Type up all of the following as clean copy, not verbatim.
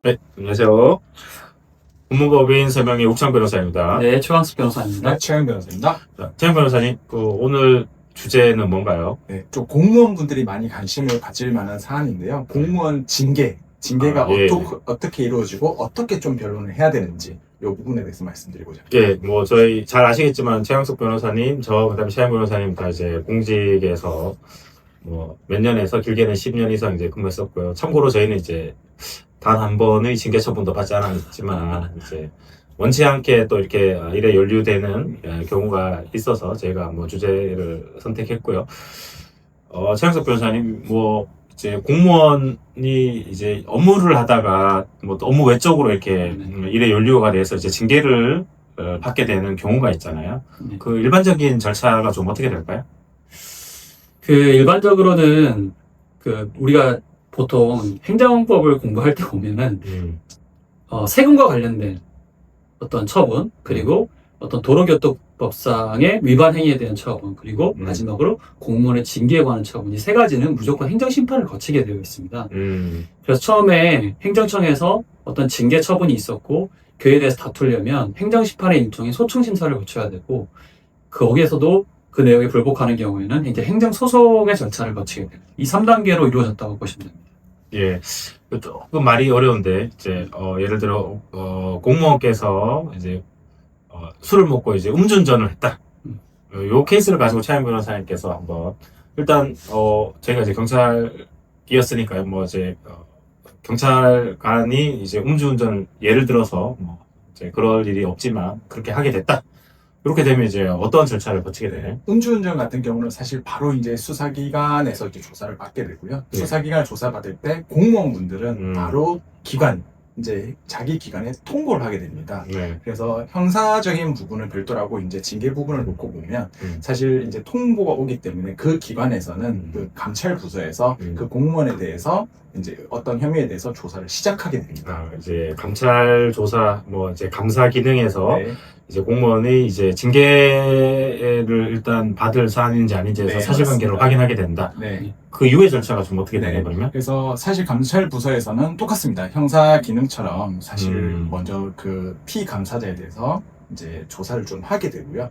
네, 안녕하세요. 법무법인 서명의 옥창 변호사입니다. 네, 최광수 변호사입니다. 네, 최영 변호사입니다. 자, 최영 변호사님, 오늘 주제는 뭔가요? 네, 좀 공무원분들이 많이 관심을 가질 만한 사안인데요. 공무원 징계가 예. 어떻게 이루어지고 어떻게 좀 변론을 해야 되는지 이 부분에 대해서 말씀드리고자 합니다. 예, 저희 잘 아시겠지만 최영숙 변호사님, 그다음에 최영 변호사님 다 이제 공직에서 몇 년에서 길게는 10년 이상 이제 근무했었고요. 참고로 저희는 이제 단 한 번의 징계 처분도 받지 않았지만 이제 원치 않게 또 이렇게 일에 연루되는 경우가 있어서 저희가 주제를 선택했고요. 최영석 변호사님, 이제 공무원이 이제 업무를 하다가 또 업무 외적으로 이렇게 일에 연루가 돼서 이제 징계를 받게 되는 경우가 있잖아요. 네. 그 일반적인 절차가 좀 어떻게 될까요? 일반적으로는 우리가 보통 행정법을 공부할 때 보면은 세금과 관련된 어떤 처분, 그리고 어떤 도로교통법상의 위반 행위에 대한 처분, 그리고 마지막으로 공무원의 징계에 관한 처분, 이 세 가지는 무조건 행정심판을 거치게 되어 있습니다. 그래서 처음에 행정청에서 어떤 징계 처분이 있었고 그에 대해서 다투려면 행정심판의 일종의 소청심사를 거쳐야 되고, 거기에서도 그 내용에 불복하는 경우에는 이제 행정소송의 절차를 거치게 됩니다. 이 3단계로 이루어졌다고 보시면 됩니다. 예, 조금 말이 어려운데, 이제, 예를 들어, 공무원께서 이제, 술을 먹고 이제 음주운전을 했다. 요 케이스를 가지고 차영 변호사님께서 한번, 일단, 저희가 이제 경찰이었으니까요. 경찰관이 이제 음주운전을 예를 들어서, 이제 그럴 일이 없지만, 그렇게 하게 됐다. 이렇게 되면 이제 어떤 절차를 거치게 되나요? 음주운전 같은 경우는 사실 바로 이제 수사기관에서 이제 조사를 받게 되고요. 네. 수사기관을 조사받을 때 공무원분들은 바로 이제 자기 기관에 통보를 하게 됩니다. 네. 그래서 형사적인 부분을 별도라고 이제 징계 부분을 놓고 보면 사실 이제 통보가 오기 때문에 그 기관에서는 그 감찰 부서에서 그 공무원에 대해서 이제 어떤 혐의에 대해서 조사를 시작하게 됩니다. 이제 감찰 조사, 이제 감사 기능에서 네. 이제 공무원의 이제 징계를 일단 받을 사안인지 아닌지에서 네, 사실관계를 맞습니다. 확인하게 된다. 네. 그 이후의 절차가 좀 어떻게 되나요, 네. 그러면? 그래서 사실 감찰 부서에서는 똑같습니다. 형사 기능처럼 사실 먼저 그 피감사자에 대해서 이제 조사를 좀 하게 되고요.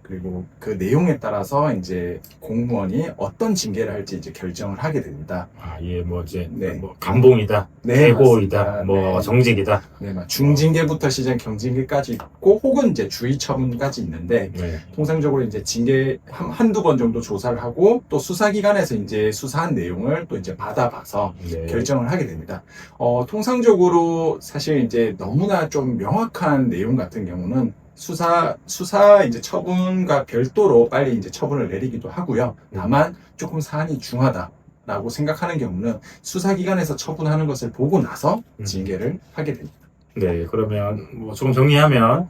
그리고 그 내용에 따라서 이제 공무원이 어떤 징계를 할지 이제 결정을 하게 됩니다. 이제 네. 감봉이다, 네, 해고이다, 맞습니다. 네. 정직이다. 네, 중징계부터 시작 경징계까지 있고 혹은 이제 주의 처분까지 있는데 네. 통상적으로 이제 징계 한두 번 정도 조사를 하고 또 수사기관에서 이제 수사한 내용을 또 이제 받아봐서 네. 결정을 하게 됩니다. 통상적으로 사실 이제 너무나 좀 명확한 내용 같은 경우는 수사 이제 처분과 별도로 빨리 이제 처분을 내리기도 하고요. 다만 조금 사안이 중하다라고 생각하는 경우는 수사기관에서 처분하는 것을 보고 나서 징계를 하게 됩니다. 네, 그러면 조금 정리하면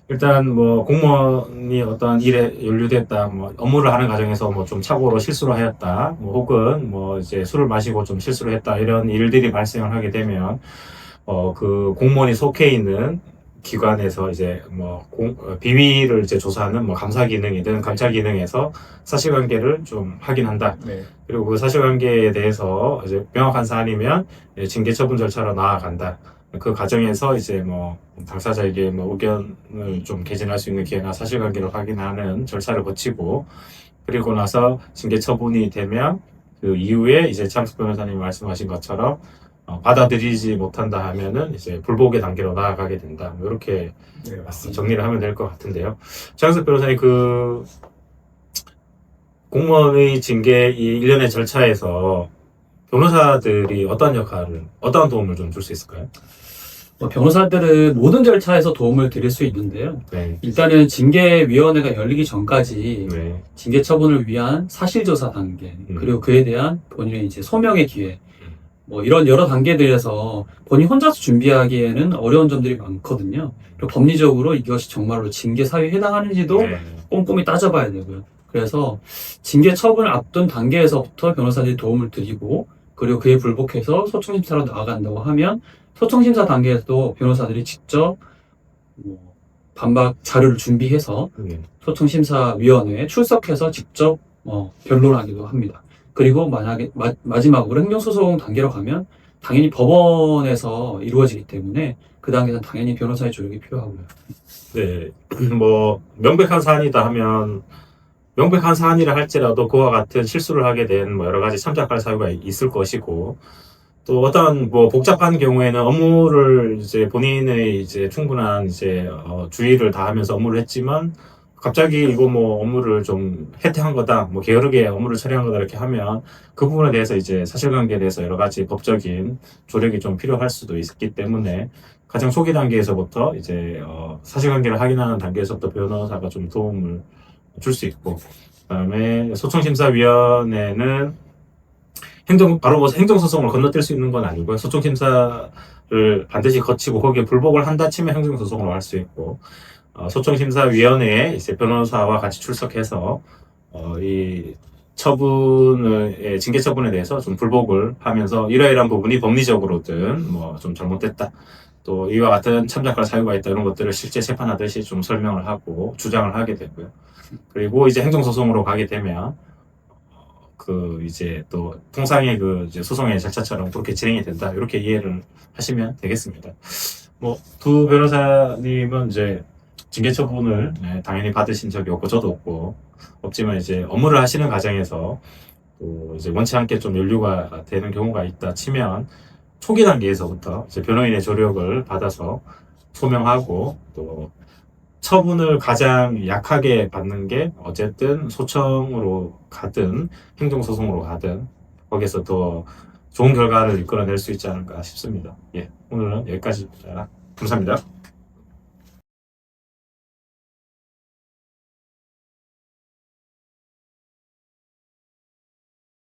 일단 공무원이 어떤 일에 연루됐다, 업무를 하는 과정에서 좀 착오로 실수를 하였다, 혹은 이제 술을 마시고 좀 실수를 했다, 이런 일들이 발생을 하게 되면 그 공무원이 속해 있는 기관에서 이제 비위를 이제 조사하는 감사 기능이든 감찰 기능에서 사실관계를 좀 확인한다. 네. 그리고 그 사실관계에 대해서 이제 명확한 사안이면 징계 처분 절차로 나아간다. 그 과정에서 이제 당사자에게 의견을 좀 개진할 수 있는 기회나 사실관계를 확인하는 절차를 거치고, 그리고 나서 징계 처분이 되면 그 이후에 이제 차영숙 변호사님이 말씀하신 것처럼 받아들이지 못한다 하면은 이제 불복의 단계로 나아가게 된다. 이렇게 네, 맞습니다. 정리를 하면 될 것 같은데요. 차영숙 변호사님, 그 공무원의 징계 이 일련의 절차에서 변호사들이 어떤 도움을 좀 줄 수 있을까요? 변호사들은 모든 절차에서 도움을 드릴 수 있는데요. 네. 일단은 징계위원회가 열리기 전까지 네. 징계 처분을 위한 사실조사 단계, 그리고 그에 대한 본인의 이제 소명의 기회, 이런 여러 단계들에서 본인 혼자서 준비하기에는 어려운 점들이 많거든요. 그리고 법리적으로 이것이 정말로 징계 사유에 해당하는지도 네. 꼼꼼히 따져봐야 되고요. 그래서 징계 처분을 앞둔 단계에서부터 변호사들이 도움을 드리고, 그리고 그에 불복해서 소청심사로 나아간다고 하면 소청심사 단계에서도 변호사들이 직접 반박 자료를 준비해서 소청심사위원회에 출석해서 직접 변론하기도 합니다. 그리고 만약에 마지막으로 행정소송 단계로 가면 당연히 법원에서 이루어지기 때문에 그 단계에서는 당연히 변호사의 조력이 필요하고요. 네, 뭐 명백한 사안이다 하면 명백한 사안이라 할지라도 그와 같은 실수를 하게 된 뭐 여러 가지 참작할 사유가 있을 것이고 또 어떤 뭐 복잡한 경우에는 업무를 이제 본인의 이제 충분한 이제 주의를 다하면서 업무를 했지만 갑자기 이거 뭐 업무를 좀 해태한 거다, 뭐 게으르게 업무를 처리한 거다 이렇게 하면 그 부분에 대해서 이제 사실관계에 대해서 여러 가지 법적인 조력이 좀 필요할 수도 있기 때문에 가장 초기 단계에서부터 이제 사실관계를 확인하는 단계에서부터 변호사가 좀 도움을 줄 수 있고 그다음에 소송심사위원회는 바로 뭐 행정소송을 건너뛸 수 있는 건 아니고요. 소송심사를 반드시 거치고 거기에 불복을 한다 치면 행정소송으로 할 수 있고 소송심사위원회에 이제 변호사와 같이 출석해서 이 처분을 징계 처분에 대해서 좀 불복을 하면서 이러이러한 부분이 법리적으로든 뭐 좀 잘못됐다. 또 이와 같은 참작할 사유가 있다 이런 것들을 실제 재판하듯이 좀 설명을 하고 주장을 하게 되고요. 그리고 이제 행정소송으로 가게 되면 그 이제 또 통상의 그 이제 소송의 절차처럼 그렇게 진행이 된다 이렇게 이해를 하시면 되겠습니다. 뭐 두 변호사님은 이제 징계 처분을 당연히 받으신 적이 없고 저도 없지만 이제 업무를 하시는 과정에서 또 이제 원치 않게 좀 연루가 되는 경우가 있다 치면 초기 단계에서부터 이제 변호인의 조력을 받아서 소명하고 또 처분을 가장 약하게 받는 게 어쨌든 소청으로 가든 행정소송으로 가든 거기서 더 좋은 결과를 이끌어낼 수 있지 않을까 싶습니다. 예, 오늘은 여기까지입니다. 감사합니다.